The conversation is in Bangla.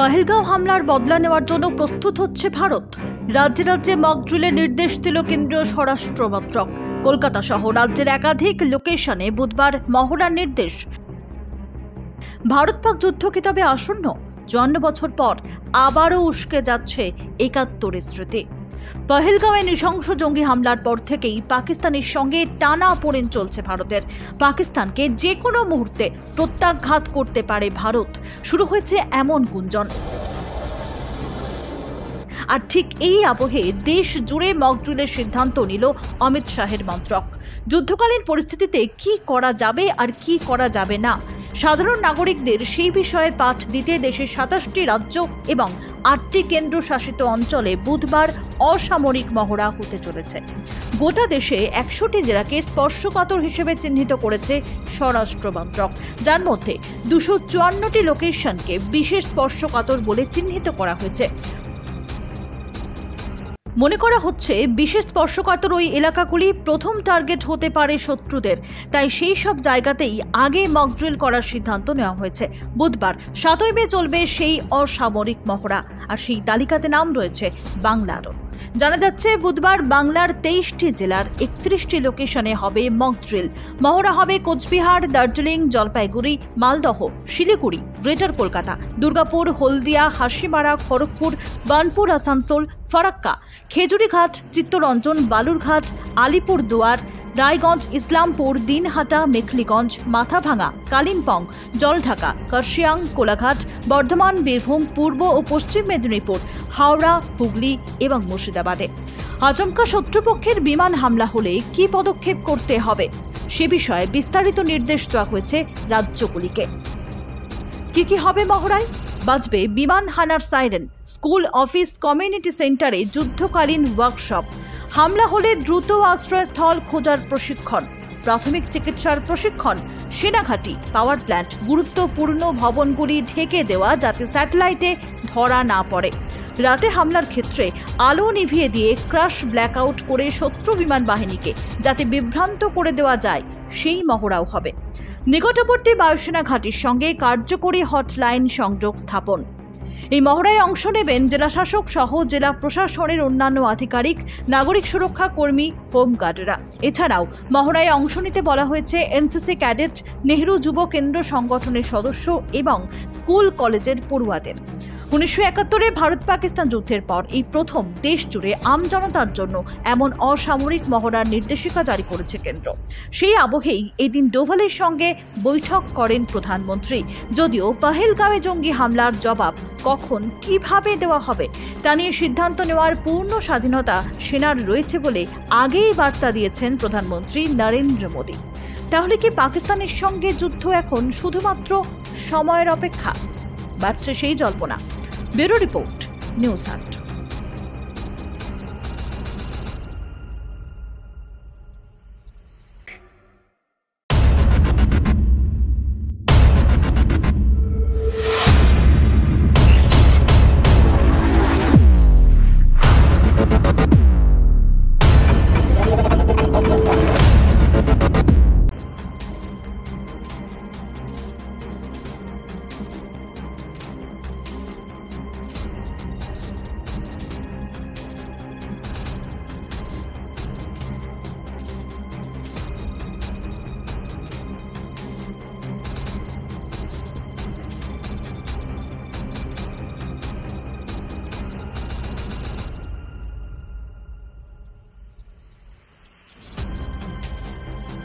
পহেলগাঁও হামলার বদলা নেওয়ার জন্য প্রস্তুত হচ্ছে ভারত। রাজ্যে রাজ্যে মক ড্রিলের নির্দেশ দিল কেন্দ্রীয় স্বরাষ্ট্র মন্ত্রক। কলকাতা সহ রাজ্যের একাধিক লোকেশনে বুধবার মহড়ার নির্দেশ। ভারত পাক যুদ্ধ কি তবে আসন্ন? ৫৪ বছর পর আবারও উস্কে যাচ্ছে ৭১-এর স্মৃতি। পহেলগাঁওয়ে নৃশংস জঙ্গি হামলার পর থেকেই পাকিস্তানের সঙ্গে টানাপোড়েন চলছে ভারতের। পাকিস্তানকে যে কোনো মুহূর্তে প্রত্যাঘাত করতে পারে ভারত, শুরু হয়েছে এমন গুঞ্জন। আর ঠিক এই আবহে দেশ জুড়ে মকড্রিলের সিদ্ধান্ত নিল অমিত শাহের মন্ত্রক। যুদ্ধকালীন পরিস্থিতিতে কি করা যাবে আর কি করা যাবে না, সাধারণ নাগরিকদের সেই বিষয়ে পাঠ দিতে দেশের ২৭টি রাজ্য এবং ৮টি কেন্দ্রশাসিত অঞ্চলে বুধবার অসামরিক মহড়া হতে চলেছে। গোটা দেশে ১০০টি জেলাকে স্পর্শকাতর হিসেবে চিহ্নিত করেছে স্বরাষ্ট্র মন্ত্রক, যার মধ্যে ২৫৪টি লোকেশনকে বিশেষ স্পর্শকাতর বলে চিহ্নিত করা হয়েছে। মনে করা হচ্ছে বিশেষ স্পর্শকাতর ওই এলাকাগুলি প্রথম টার্গেট হতে পারে শত্রুদের, তাই সেই সব জায়গাতেই আগে মকড্রিল করার সিদ্ধান্ত নেওয়া হয়েছে। বুধবার ৭ই মে চলবে সেই অসামরিক মহড়া, আর সেই তালিকাতে নাম রয়েছে বাংলারও। জানা যাচ্ছে বুধবার বাংলার ২৩টি জেলার ৩১টি লোকেশনে হবে মকড্রিল। মহড়া হবে কোচবিহার, দার্জিলিং, জলপাইগুড়ি, মালদহ, শিলিগুড়ি, গ্রেটার কলকাতা, দুর্গাপুর, হলদিয়া, হাসিমারা, খড়গপুর, বার্নপুর, আসানসোল, ফারাক্কা, খেজুরিঘাট, চিত্তরঞ্জন, বালুরঘাট, আলিপুরদুয়ার, রায়গঞ্জ, ইসলামপুর, দিনহাটা, মেখলিগঞ্জ, মাথাভাঙা, কালিম্পং, জলঢাকা, কার্শিয়াং, কোলাঘাট, বর্ধমান, বীরভূম, পূর্ব ও পশ্চিম মেদিনীপুর, হাওড়া, হুগলি এবং মুর্শিদাবাদে। আচমকা শত্রুপক্ষের বিমান হামলা হলে কি পদক্ষেপ করতে হবে সে বিষয়ে বিস্তারিত নির্দেশ দেওয়া হয়েছে রাজ্যগুলিকে। কি হবে মহড়ায়? বাজবে বিমান হানার সাইরেন, স্কুল, অফিস, কমিউনিটি সেন্টারে যুদ্ধকালীন ওয়ার্কশপ, হামলা হলে দ্রুত আশ্রয়স্থল খোঁজার প্রশিক্ষণ, প্রাথমিক চিকিৎসার প্রশিক্ষণ, সেনাঘাঁটি, পাওয়ার প্ল্যান্ট, গুরুত্বপূর্ণ ভবনগুলি ঢেকে দেওয়া যাতে স্যাটেলাইটে ধরা না পড়ে। রাতে হামলার ক্ষেত্রে আলো নিভিয়ে দিয়ে ক্রাশ ব্ল্যাকআউট করে শত্রু বিমান বাহিনীকে যাতে বিভ্রান্ত করে দেওয়া যায় সেই মহড়াও হবে। নিকটবর্তী বায়ুসেনা ঘাঁটির সঙ্গে কার্যকরী হটলাইন সংযোগ স্থাপন। এই মহড়ায় অংশ নেবেন জেলাশাসক সহ জেলা প্রশাসনের অন্যান্য আধিকারিক, নাগরিক সুরক্ষা কর্মী, হোমগার্ডরা। এছাড়াও মহড়ায় অংশ নিতে বলা হয়েছে এনসিসি ক্যাডেট, নেহরু যুব কেন্দ্র সংগঠনের সদস্য এবং স্কুল কলেজের পড়ুয়াদের। ১৯৭১-এ ভারত পাকিস্তান যুদ্ধের পর এই প্রথম দেশ জুড়ে আমজনতার জন্য এমন অসামরিক মহড়ার নির্দেশিকা জারি করেছে কেন্দ্র। সেই আবহেই এদিন ডোভালের সঙ্গে বৈঠক করেন প্রধানমন্ত্রী। যদিও পহেলগাঁওয়ে জঙ্গি হামলার জবাব কখন কিভাবে দেওয়া হবে তা নিয়ে সিদ্ধান্ত নেওয়ার পূর্ণ স্বাধীনতা সেনার রয়েছে বলে আগেই বার্তা দিয়েছেন প্রধানমন্ত্রী নরেন্দ্র মোদী। তাহলে কি পাকিস্তানের সঙ্গে যুদ্ধ এখন শুধুমাত্র সময়ের অপেক্ষা? বাড়ছে সেই জল্পনা। Bureau report, news ৮।